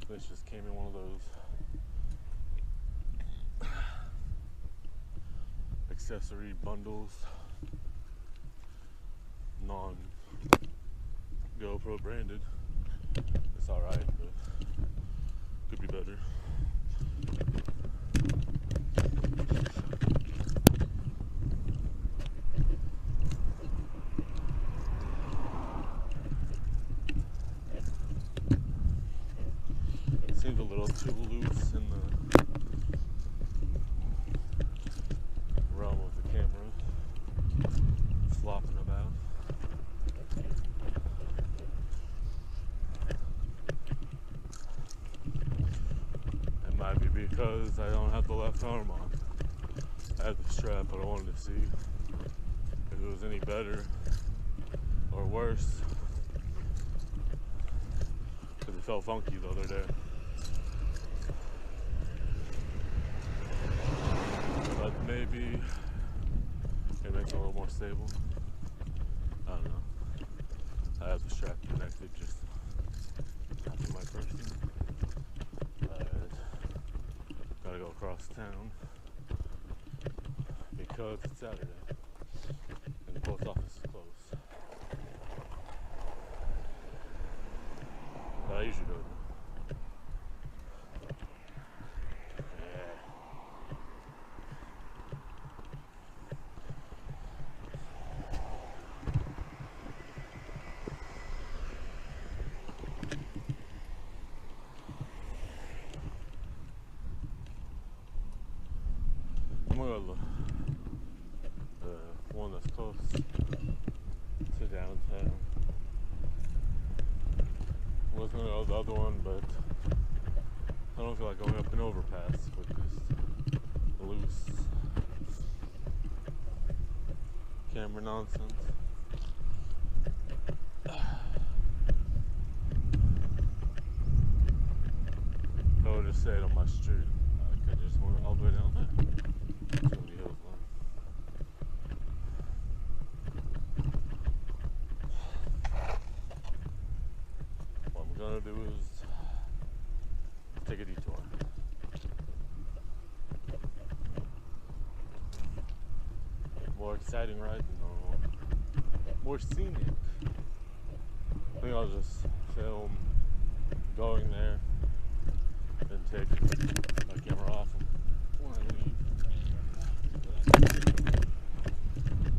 This just came in one of those accessory bundles, non-GoPro branded. It's alright, but could be better. Seems a little too loose in the realm of the camera, flopping about. It might be because I don't have the left arm on. I have the strap, but I wanted to see if it was any better or worse, because it felt funky the other day. But maybe it makes it a little more stable. I don't know. I have the strap connected just to my person. Gotta go across town because it's Saturday and the post office is closed. But I usually go there. The one that's close to downtown. I was gonna go the other one, but I don't feel like going up an overpass with this loose camera nonsense. I would just say it on my street. I could just went all the way down there. What I'm gonna do is take a detour. More exciting ride than normal. More scenic. I think I'll just film going there and take my camera off when I leave.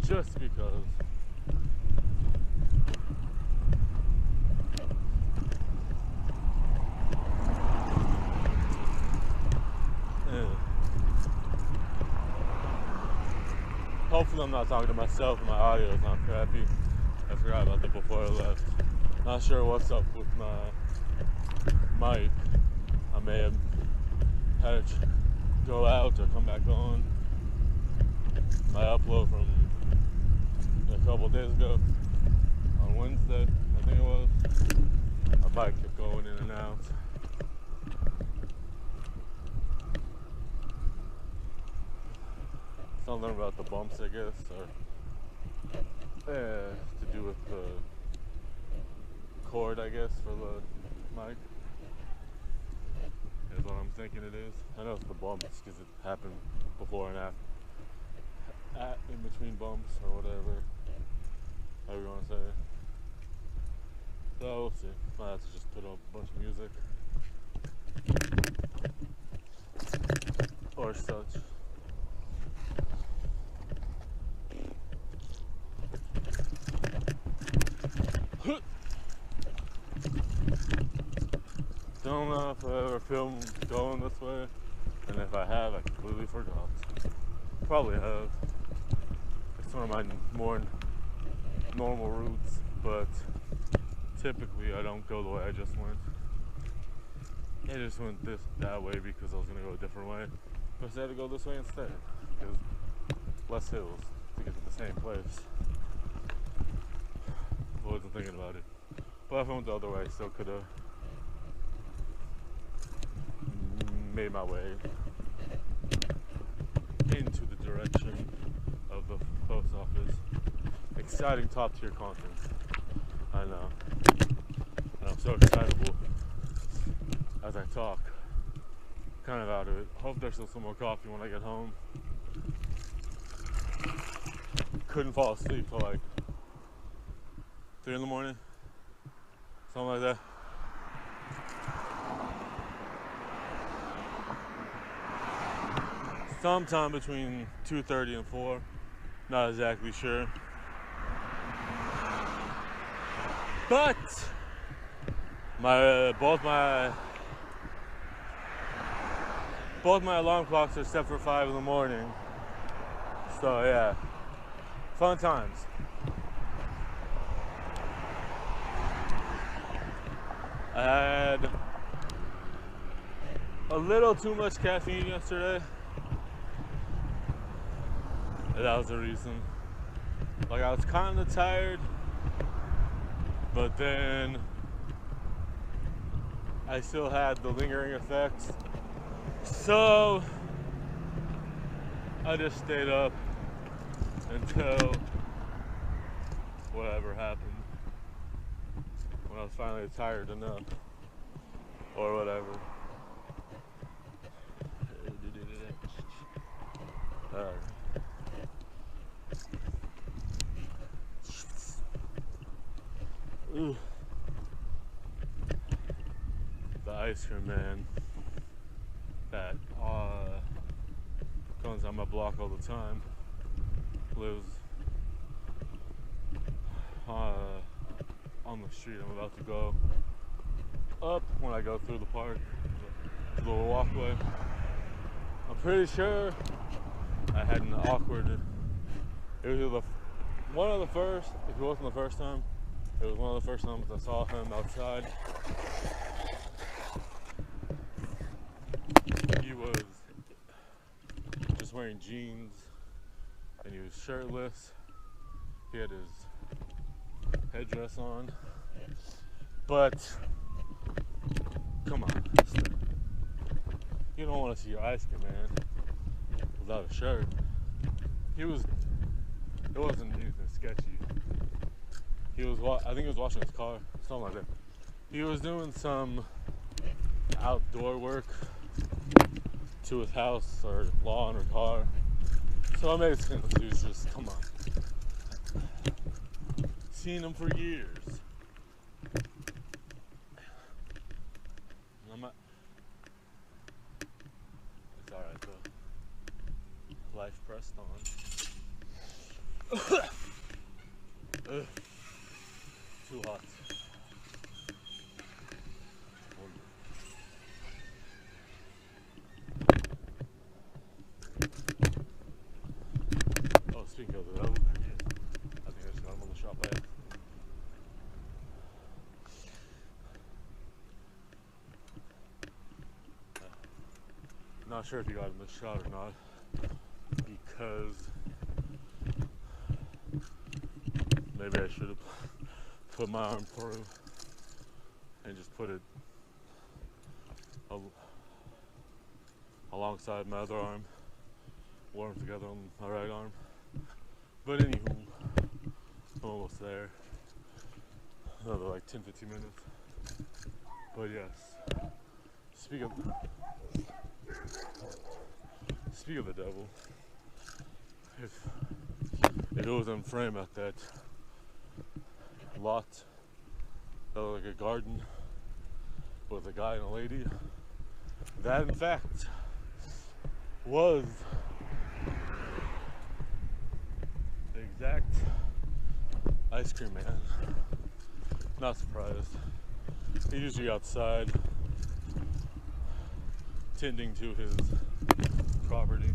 Just because hopefully I'm not talking to myself and my audio is not crappy. I forgot about that before I left. Not sure what's up with my mic. I may have had it go out or come back on. My upload from a couple days ago on Wednesday, I think it was. My mic kept going in and out. Something about the bumps, I guess, or to do with the cord, I guess, for the mic. Is what I'm thinking it is. I know it's the bumps because it happened before and after, in between bumps or whatever, however you want to say it. So we'll see. Might have to just put up a bunch of music or such. Don't know if I ever filmed going this way, and if I have, I completely forgot. Probably have. It's one of my more normal routes, but typically I don't go the way I just went. I just went that way because I was gonna go a different way, but I decided to go this way instead because less hills to get to the same place. I wasn't thinking about it, but if I went the other way, I still could have made my way into the direction of the post office. Exciting top tier content. I know. And I'm so excitable. as I talk. Kind of out of it. Hope there's still some more coffee when I get home. Couldn't fall asleep till like 3 in the morning. Something like that. Sometime between 2:30 and 4. Not exactly sure. But both my alarm clocks are set for 5 in the morning. So yeah, fun times. I had a little too much caffeine yesterday. That was the reason. Like, I was kind of tired, but then I still had the lingering effects. So I just stayed up until whatever happened, when I was finally tired enough or whatever. Ooh. The ice cream man that comes on my block all the time lives on the street I'm about to go up when I go through the park. The little walkway. I'm pretty sure I had an awkward, it was either one of the first, if it wasn't the first time, it was one of the first times I saw him outside. He was just wearing jeans and he was shirtless. He had his headdress on. But come on, you don't want to see your ice cream man without a shirt. It wasn't anything sketchy. I think he was washing his car, something like that. He was doing some outdoor work to his house or lawn or car. So I made sense. He was just, come on. Seen him for years. It's alright though. Life pressed on. Too hot. Oh, speaking of the devil, there he is. I think I just got him on the shop ahead. Not sure if you got in the shot or not, because maybe I should have put my arm through and just put it alongside my other arm, warm together on my right arm. But anywho, I'm almost there. Another like 10-15 minutes. But yes, speak of the devil, if it was in frame at that lot that looked like a garden with a guy and a lady, that in fact was the exact ice cream man. Not surprised. He's usually outside tending to his property.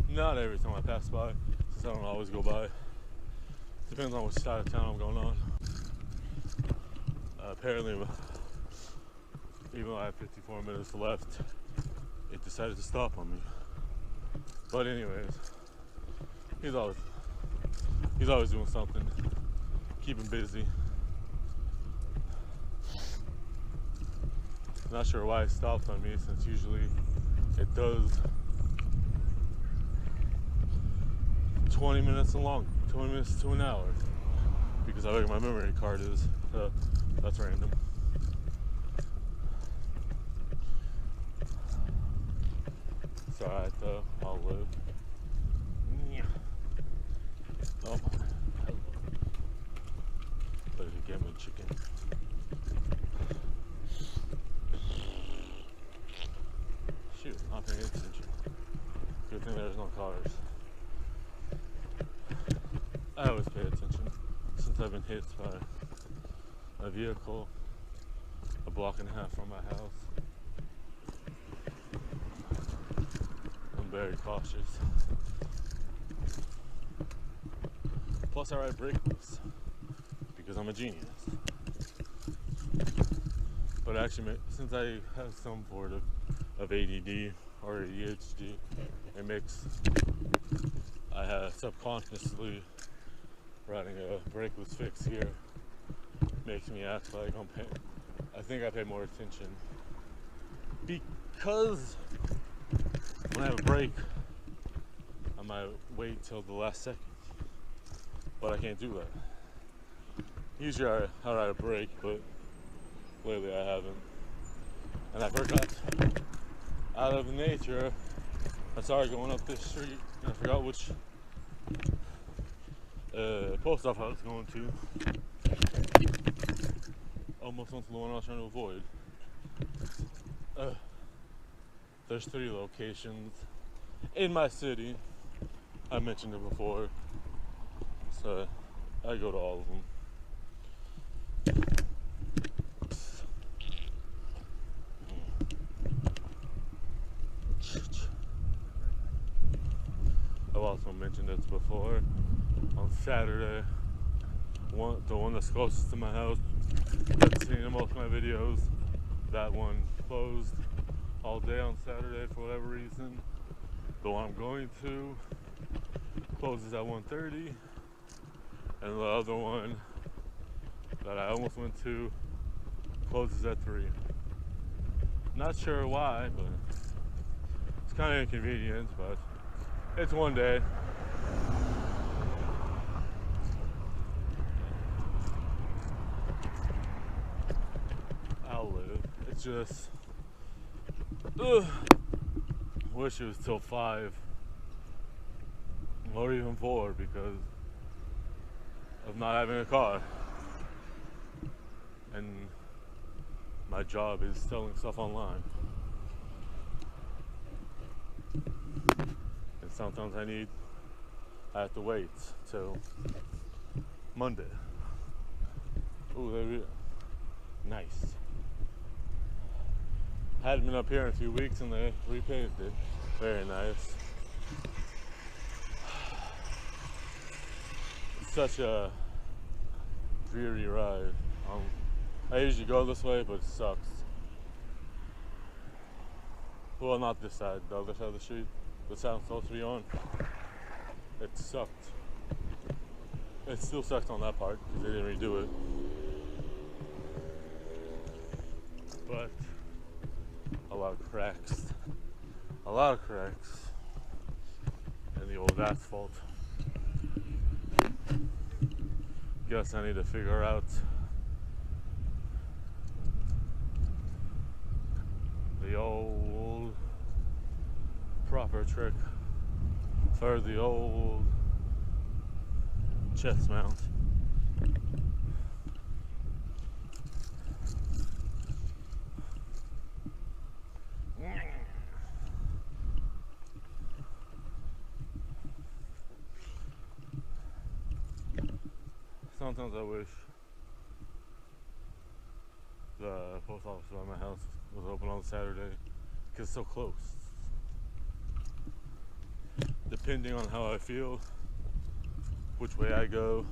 Not every time I pass by, since I don't always go by. Depends on which side of town I'm going on. Apparently, even though I have 54 minutes left, it decided to stop on me. But anyways, he's always doing something, keeping busy. Not sure why it stopped on me, since usually it does 20 minutes and long, 20 minutes to an hour, because I think my memory card is, that's random. It's alright though, I'll live. Yeah. Oh, hello. Better get my chicken. Shoot, not paying attention. Good thing there's no cars. I always pay attention since I've been hit by a vehicle a block and a half from my house. I'm very cautious. Plus I ride brakeless because I'm a genius. But actually, since I have some sort of ADD or ADHD, it makes, I have subconsciously riding a brakeless fix here makes me act like I'm paying. I think I pay more attention because when I have a brake, I might wait till the last second, but I can't do that. Usually I ride a brake, but lately I haven't, and I forgot. Out of nature, I started going up this street, and I forgot which post office I was going to. Almost went to the one I was trying to avoid. There's 3 locations in my city. I mentioned it before, so I go to all of them. I've also mentioned this before. On Saturday, the one that's closest to my house, that's seen in most of my videos, that one closed all day on Saturday for whatever reason. The one I'm going to closes at 1:30, and the other one that I almost went to closes at 3. Not sure why, but it's kind of inconvenient, but it's one day. I'll live. It's just, wish it was till 5 or even 4 because of not having a car. And my job is selling stuff online. And sometimes I have to wait till Monday. Ooh, nice. Hadn't been up here in a few weeks and they repaved it. Very nice. It's such a dreary ride. I usually go this way, but it sucks. Well, not this side, the other side of the street. The side I'm supposed to be on. It sucked. It still sucks on that part because they didn't redo it. But a lot of cracks in the old asphalt. Guess I need to figure out the old proper trick for the old chest mount. Sometimes I wish the post office by my house was open on Saturday because it's so close. Depending on how I feel, which way I go,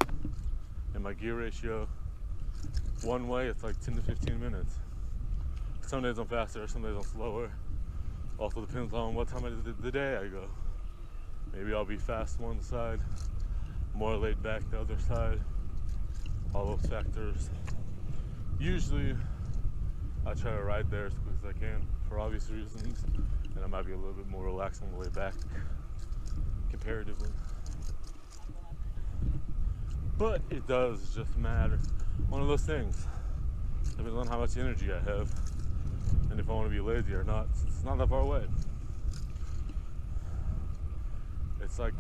and my gear ratio, one way it's like 10 to 15 minutes. Some days I'm faster, some days I'm slower. Also depends on what time of the day I go. Maybe I'll be fast one side, more laid back the other side. All those factors. Usually I try to ride there as quick as I can for obvious reasons, and I might be a little bit more relaxed on the way back comparatively. But it does just matter. One of those things. Depends on how much energy I have and if I want to be lazy or not, since it's not that far away. It's like,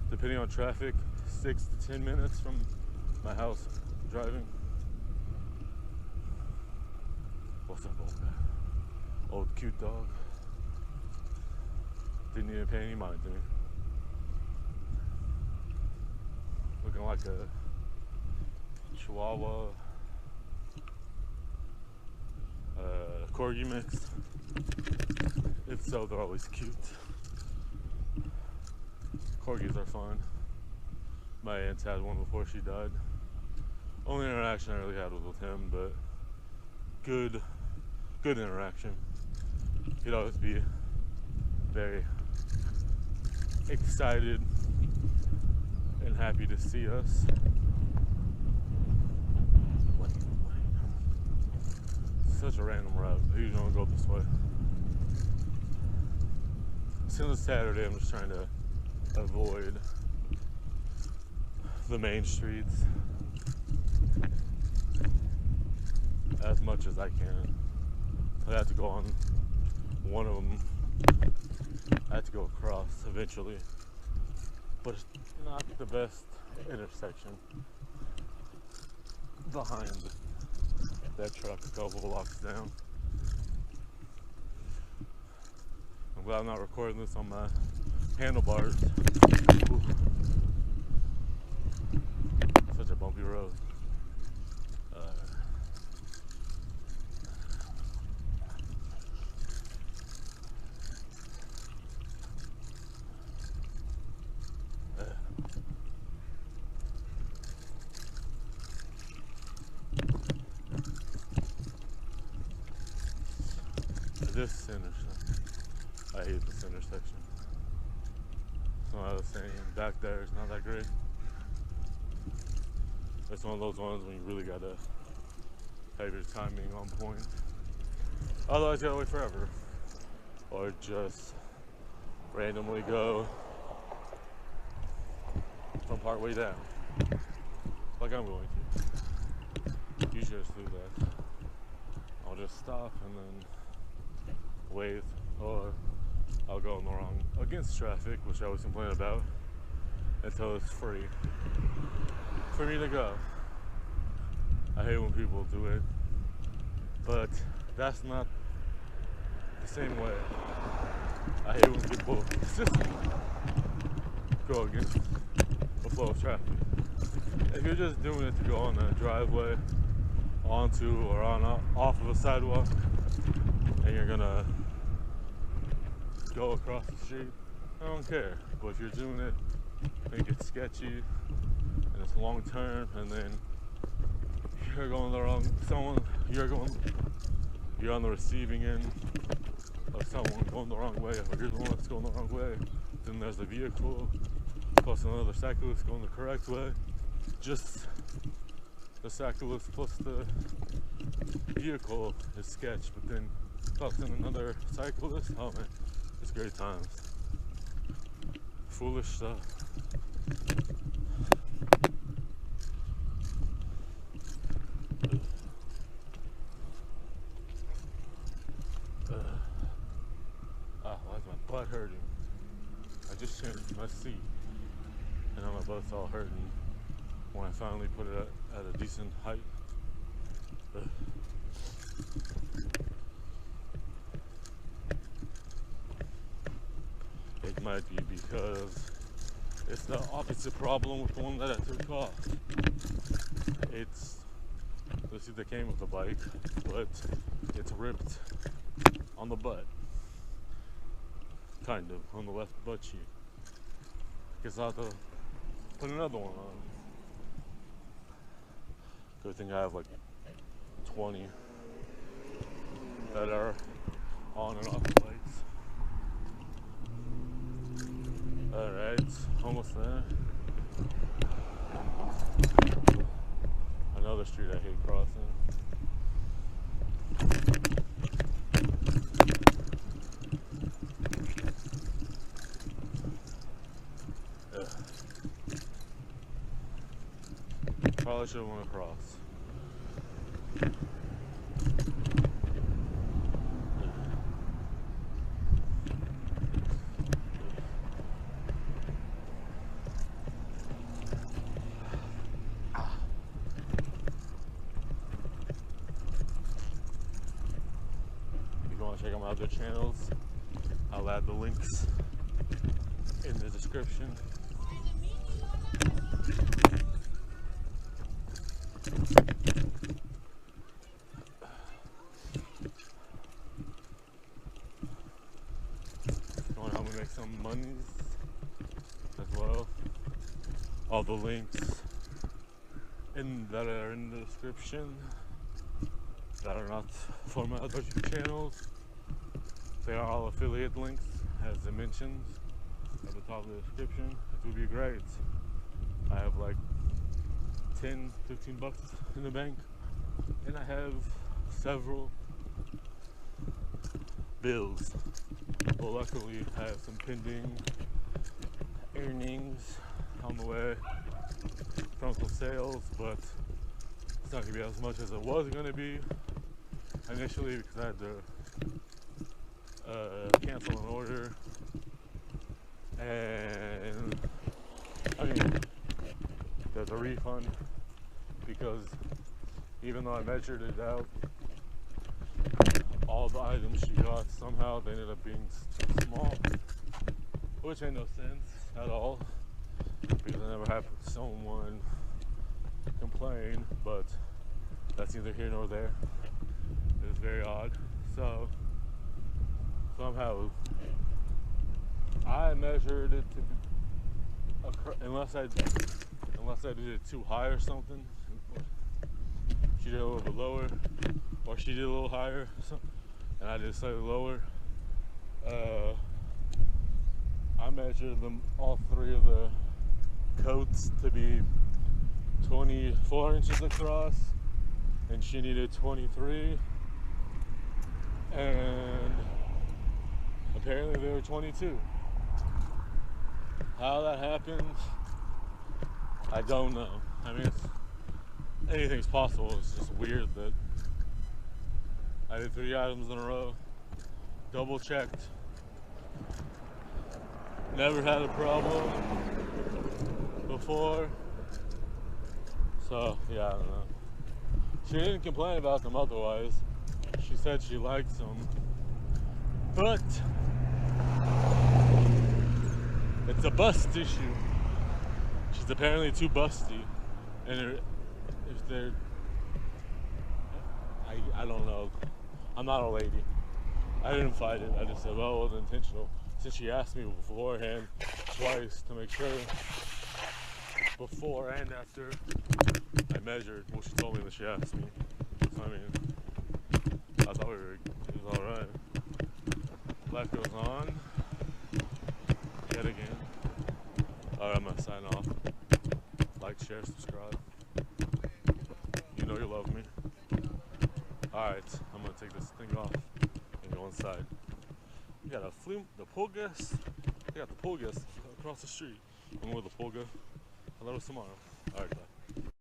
depending on traffic, 6 to 10 minutes from my house driving. What's up, old guy? Old cute dog. Didn't even pay any mind to me. Looking like a Chihuahua, Corgi mix. If so, they're always cute. Corgis are fun. My aunt's had one before she died. Only interaction I really had was with him, but good interaction. He'd always be very excited and happy to see us. Wait. Such a random route. I usually don't go this way. Since it's Saturday, I'm just trying to avoid the main streets as much as I can. I have to go on one of them. I have to go across eventually, but it's not the best intersection behind that truck a couple blocks down. I'm glad I'm not recording this on my handlebars. Ooh. Such a bumpy road. This intersection, I hate this intersection. So I was saying, back there is not that great. It's one of those ones when you really gotta have your timing on point. Otherwise you gotta wait forever. Or just randomly go from part way down. Like I'm going to. You should just do that. I'll just stop and then wait, or I'll go in the wrong against traffic, which I always complain about, until it's free for me to go. I hate when people do it, but that's not the same way. I hate when people consistently go against the flow of traffic. If you're just doing it to go on a driveway, onto or on off of a sidewalk, and you're gonna go across the street, I don't care. But if you're doing it and it gets sketchy and it's long term, and then you're going the wrong, you're on the receiving end of someone going the wrong way, or you're the one that's going the wrong way, then there's a vehicle plus another cyclist going the correct way. Just the cyclist plus the vehicle is sketch, but then plus in another cyclist, oh man, it's great times. Foolish stuff. Why is my butt hurting? I just changed my seat, and now my butt's all hurting when I finally put it at a decent height. It might be because it's the opposite problem with the one that I took off. It's, let's see, they came with the bike, but it's ripped on the butt. Kind of, on the left butt cheek. Guess I'll have to put another one on. Good thing I have like 20 that are on and off the bikes. Alright, almost there. Another street I hate crossing. Probably should have went across. want to check out my other channels, I'll add the links in the description. You want to help me make some money as well? All the links that are in the description that are not for my other channels, they are all affiliate links, as it mentions at the top of the description. It would be great. I have like 10-15 bucks in the bank, and I have several bills. Well, luckily I have some pending earnings on the way from some sales, but it's not gonna be as much as it was gonna be initially, because I had to cancel an order, and I mean there's a refund, because even though I measured it out, all the items she got, somehow they ended up being too small, which made no sense at all, because I never had someone complain, but that's neither here nor there. It was very odd. So somehow I measured it to be, unless I did it too high or something. She did a little bit lower, or she did a little higher, and I did slightly lower. I measured them, all three of the coats, to be 24 inches across, and she needed 23, and apparently they were 22. How that happened, I don't know. I mean, anything's possible. It's just weird that I did 3 items in a row, double checked, never had a problem before. So yeah, I don't know. She didn't complain about them otherwise. She said she likes them, but it's a bust issue. She's apparently too busty, and if they're, I don't know. I'm not a lady. I didn't fight it. I just said, well, it wasn't intentional. Since she asked me beforehand twice to make sure, before and after I measured. Well, she told me that she asked me. So I mean, I thought it was all right. Life goes on. Yet again. All right, I'm gonna sign off. Like, share, subscribe. You know you love me. All right, I'm gonna take this thing off and go inside. We got the pulgas. We got the pulgas across the street. I'm with the pulga. Hello tomorrow. All right, bye.